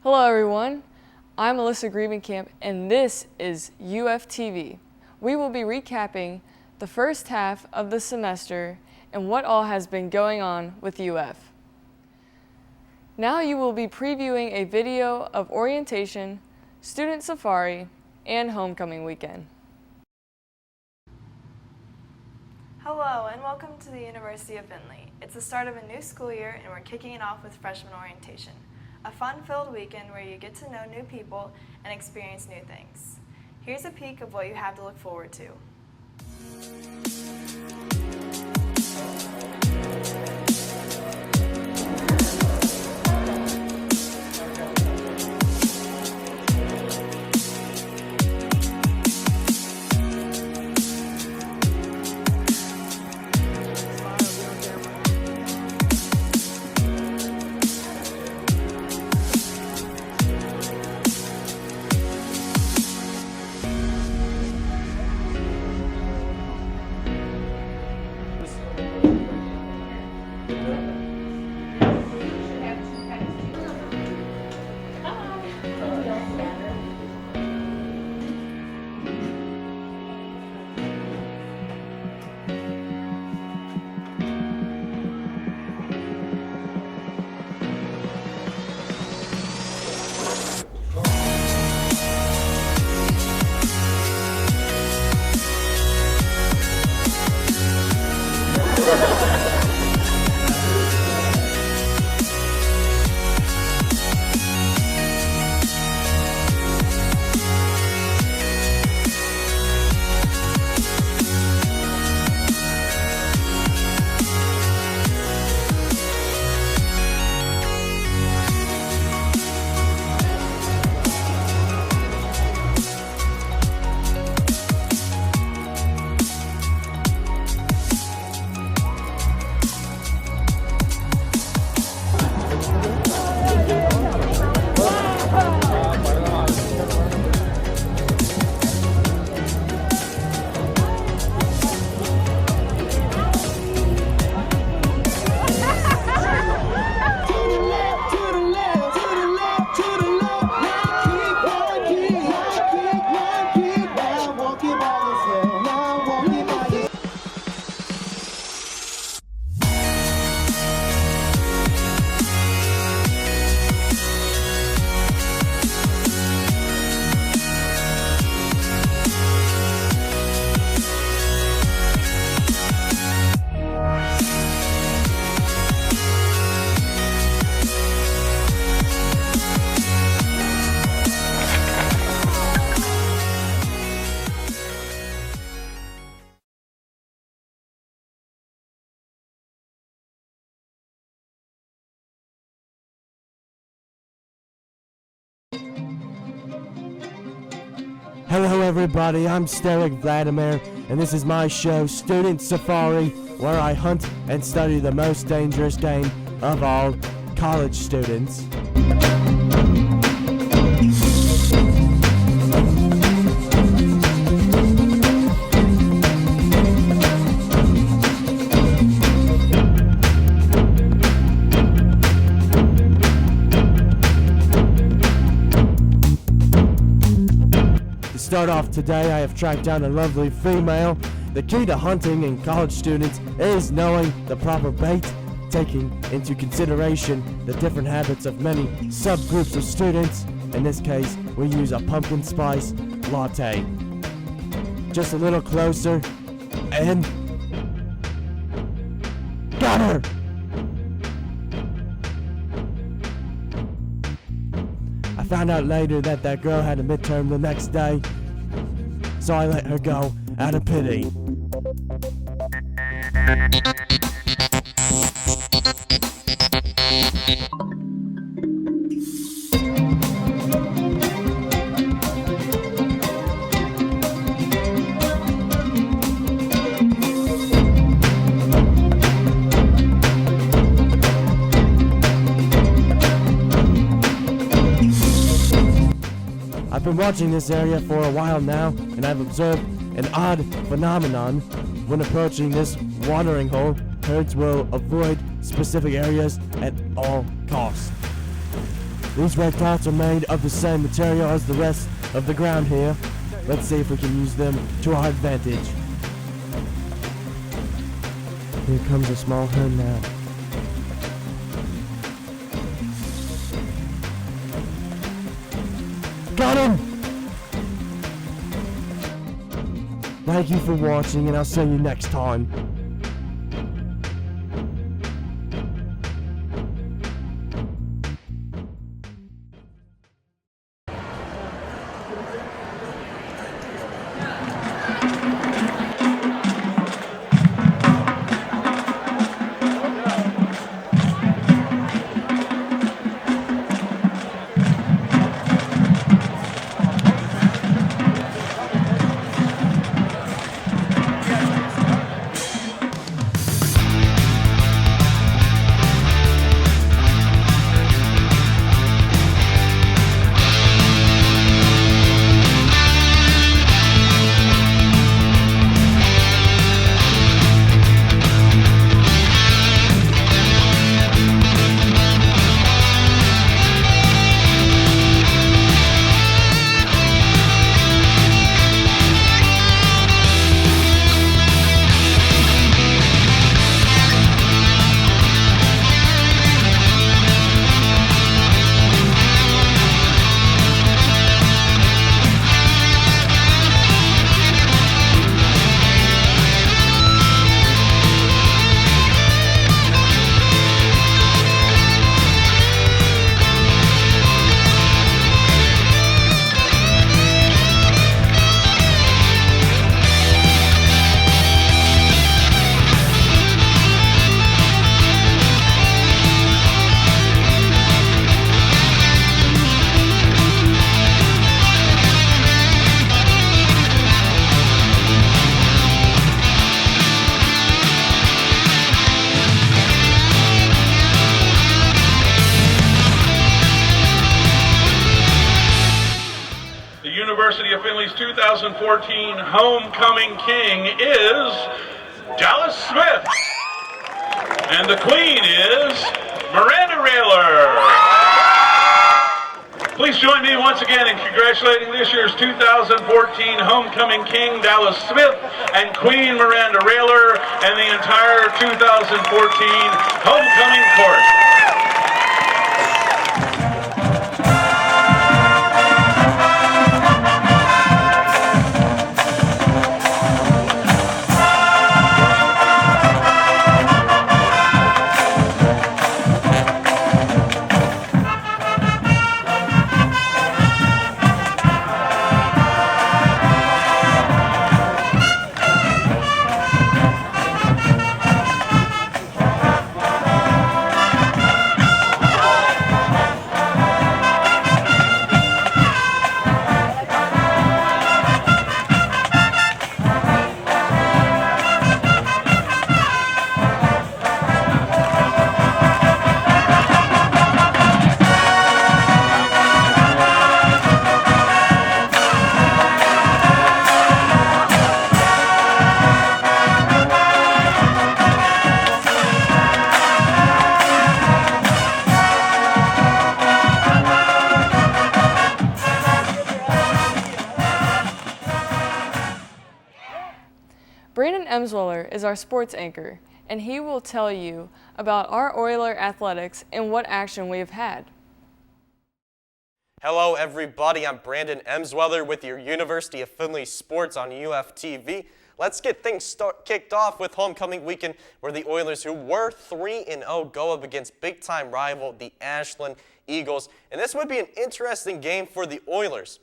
Hello everyone, I'm Alyssa Griebenkamp and this is UFTV. We will be recapping the first half of the semester and what all has been going on with UF. Now you will be previewing a video of orientation, student safari, and homecoming weekend. Hello and welcome to the University of Findlay. It's the start of a new school year and we're kicking it off with freshman orientation. A fun-filled weekend where you get to know new people and experience new things. Here's a peek of what you have to look forward to. Hello everybody, I'm Steric Vladimir, and this is my show, Student Safari, where I hunt and study the most dangerous game of all, college students. To start off today, I have tracked down a lovely female. The key to hunting in college students is knowing the proper bait, taking into consideration the different habits of many subgroups of students. In this case, we use a pumpkin spice latte. Just a little closer, and got her! I found out later that that girl had a midterm the next day, so I let her go out of pity. I've been watching this area for a while now, and I've observed an odd phenomenon. When approaching this watering hole, herds will avoid specific areas at all costs. These red dots are made of the same material as the rest of the ground here. Let's see if we can use them to our advantage. Here comes a small hen now. Got him! Thank you for watching, and I'll see you next time. University of Findlay's 2014 Homecoming King is Dallas Smith. And the Queen is Miranda Railer. Please join me once again in congratulating this year's 2014 Homecoming King, Dallas Smith, and Queen Miranda Railer, and the entire 2014 Homecoming Court. Brandon Emsweller is our sports anchor, and he will tell you about our Oiler athletics and what action we have had. Hello everybody, I'm Brandon Emsweller with your University of Findlay Sports on UFTV. Let's get things kicked off with homecoming weekend, where the Oilers, who were 3-0, go up against big-time rival, the Ashland Eagles. And this would be an interesting game for the Oilers.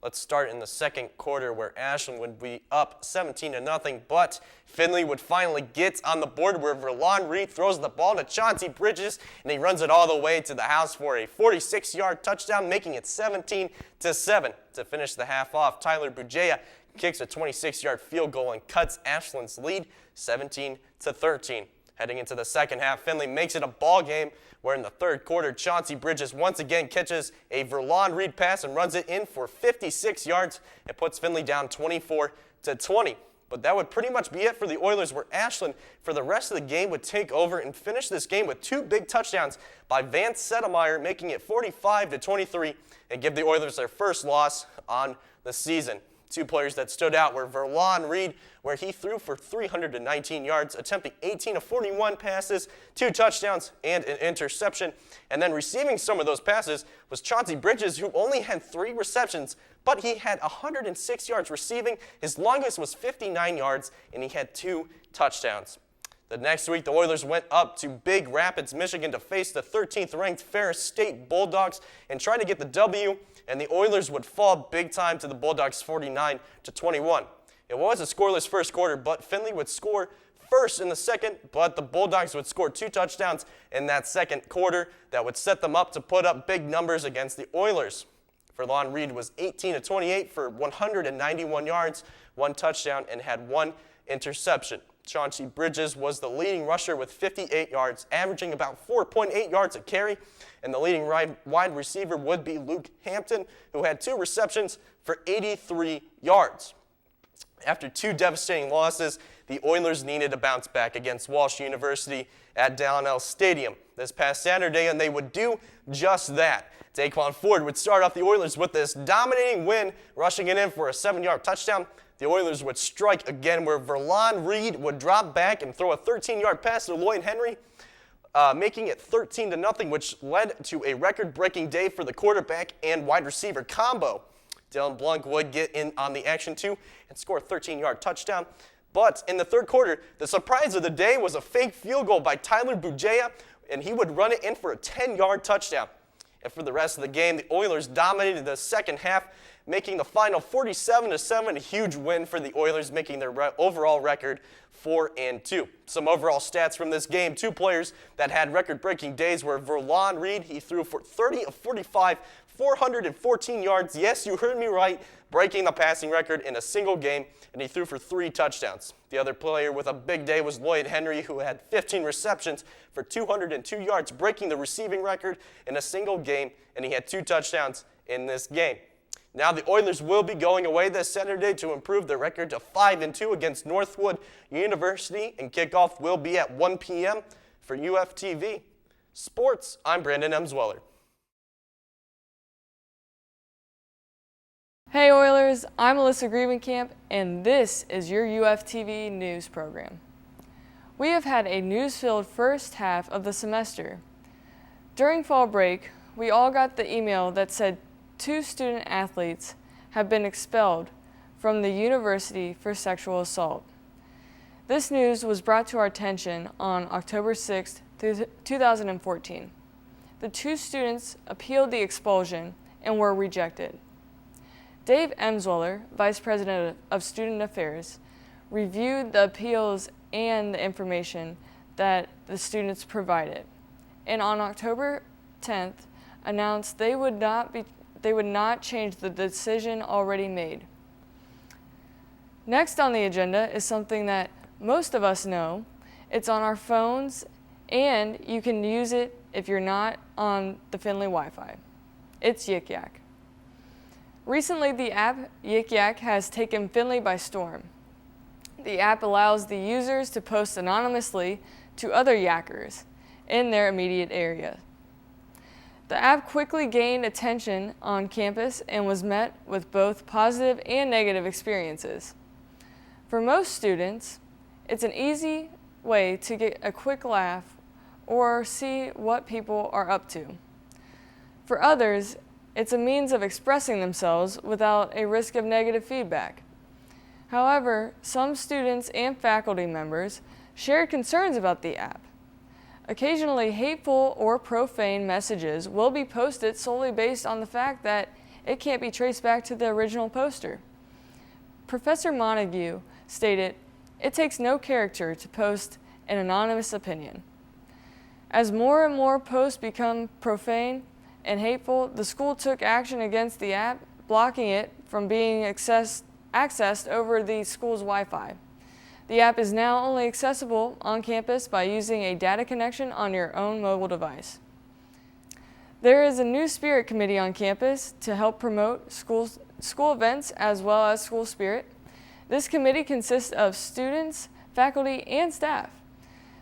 Let's start in the second quarter, where Ashland would be up 17-0, but Findlay would finally get on the board, where Verlon Reed throws the ball to Chauncey Bridges, and he runs it all the way to the house for a 46-yard touchdown, making it 17-7. To finish the half off, Tyler Bujaya kicks a 26-yard field goal and cuts Ashland's lead 17-13. Heading into the second half, Findlay makes it a ball game, where in the third quarter, Chauncey Bridges once again catches a Verlon Reed pass and runs it in for 56 yards and puts Findlay down 24-20. But that would pretty much be it for the Oilers, where Ashland, for the rest of the game, would take over and finish this game with 2 big touchdowns by Vance Settlemyer, making it 45-23, and give the Oilers their first loss on the season. 2 players that stood out were Verlon Reed, where he threw for 319 yards, attempting 18 of 41 passes, 2 touchdowns, and an interception. And then receiving some of those passes was Chauncey Bridges, who only had 3 receptions, but he had 106 yards receiving. His longest was 59 yards, and he had 2 touchdowns. The next week, the Oilers went up to Big Rapids, Michigan to face the 13th-ranked Ferris State Bulldogs and try to get the W, and the Oilers would fall big time to the Bulldogs 49-21. It was a scoreless first quarter, but Findlay would score first in the second, but the Bulldogs would score 2 touchdowns in that second quarter that would set them up to put up big numbers against the Oilers. Verlon Reed was 18-28 for 191 yards, 1 touchdown, and had 1 interception. Chauncey Bridges was the leading rusher with 58 yards, averaging about 4.8 yards a carry, and the leading wide receiver would be Luke Hampton, who had 2 receptions for 83 yards. After 2 devastating losses, the Oilers needed to bounce back against Walsh University at Dallin Stadium this past Saturday, and they would do just that. Daquan Ford would start off the Oilers with this dominating win, rushing it in for a 7-yard touchdown. The Oilers would strike again, where Verlon Reed would drop back and throw a 13-yard pass to Lloyd Henry, making it 13-0, which led to a record-breaking day for the quarterback and wide receiver combo. Dylan Blunk would get in on the action too and score a 13-yard touchdown. But in the third quarter, the surprise of the day was a fake field goal by Tyler Bujaya, and he would run it in for a 10-yard touchdown. And for the rest of the game, the Oilers dominated the second half, making the final 47-7 a huge win for the Oilers, making their overall record 4-2. Some overall stats from this game: 2 players that had record-breaking days were Verlon Reed. He threw for 30 of 45, 414 yards. Yes, you heard me right, breaking the passing record in a single game, and he threw for 3 touchdowns. The other player with a big day was Lloyd Henry, who had 15 receptions for 202 yards, breaking the receiving record in a single game, and he had 2 touchdowns in this game. Now the Oilers will be going away this Saturday to improve their record to 5-2 against Northwood University, and kickoff will be at 1 p.m. for UFTV Sports. I'm Brandon Emsweller. Hey Oilers, I'm Alyssa Griebenkamp, and this is your UFTV news program. We have had a news-filled first half of the semester. During fall break, we all got the email that said 2 student athletes have been expelled from the university for sexual assault. This news was brought to our attention on October 6, 2014. The 2 students appealed the expulsion and were rejected. Dave Emsweller, Vice President of Student Affairs, reviewed the appeals and the information that the students provided, and on October 10th announced they would not change the decision already made. Next on the agenda is something that most of us know. It's on our phones, and you can use it if you're not on the Findlay Wi-Fi. It's Yik Yak. Recently, the app Yik Yak has taken Findlay by storm. The app allows the users to post anonymously to other yakkers in their immediate area. The app quickly gained attention on campus and was met with both positive and negative experiences. For most students, it's an easy way to get a quick laugh or see what people are up to. For others, it's a means of expressing themselves without a risk of negative feedback. However, some students and faculty members shared concerns about the app. Occasionally, hateful or profane messages will be posted solely based on the fact that it can't be traced back to the original poster. Professor Montague stated, "It takes no character to post an anonymous opinion." As more and more posts become profane and hateful, the school took action against the app, blocking it from being accessed over the school's Wi-Fi. The app is now only accessible on campus by using a data connection on your own mobile device. There is a new spirit committee on campus to help promote school events as well as school spirit. This committee consists of students, faculty, and staff.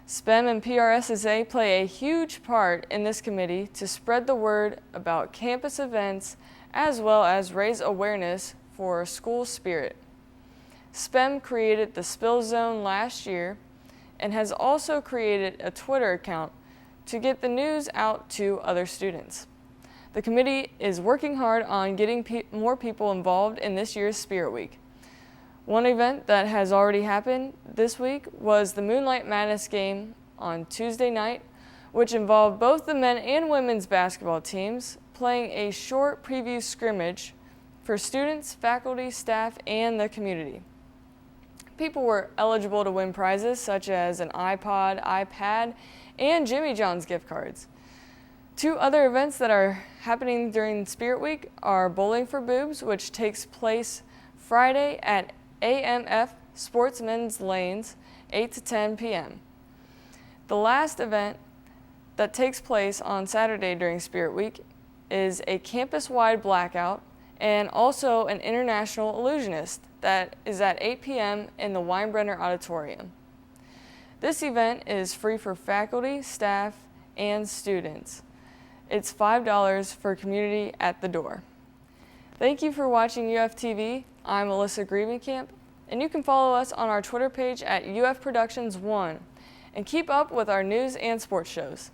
SPEM and PRSSA play a huge part in this committee to spread the word about campus events as well as raise awareness for school spirit. SPEM created the Spill Zone last year and has also created a Twitter account to get the news out to other students. The committee is working hard on getting more people involved in this year's Spirit Week. One event that has already happened this week was the Moonlight Madness game on Tuesday night, which involved both the men and women's basketball teams playing a short preview scrimmage for students, faculty, staff, and the community. People were eligible to win prizes such as an iPod, iPad, and Jimmy John's gift cards. Two other events that are happening during Spirit Week are Bowling for Boobs, which takes place Friday at AMF Sportsmen's Lanes, 8 to 10 p.m. The last event that takes place on Saturday during Spirit Week is a campus-wide blackout and also an international illusionist that is at 8 p.m. in the Weinbrenner Auditorium. This event is free for faculty, staff, and students. It's $5 for community at the door. Thank you for watching UFTV. I'm Alyssa Griebenkamp, and you can follow us on our Twitter page at UF Productions 1 and keep up with our news and sports shows.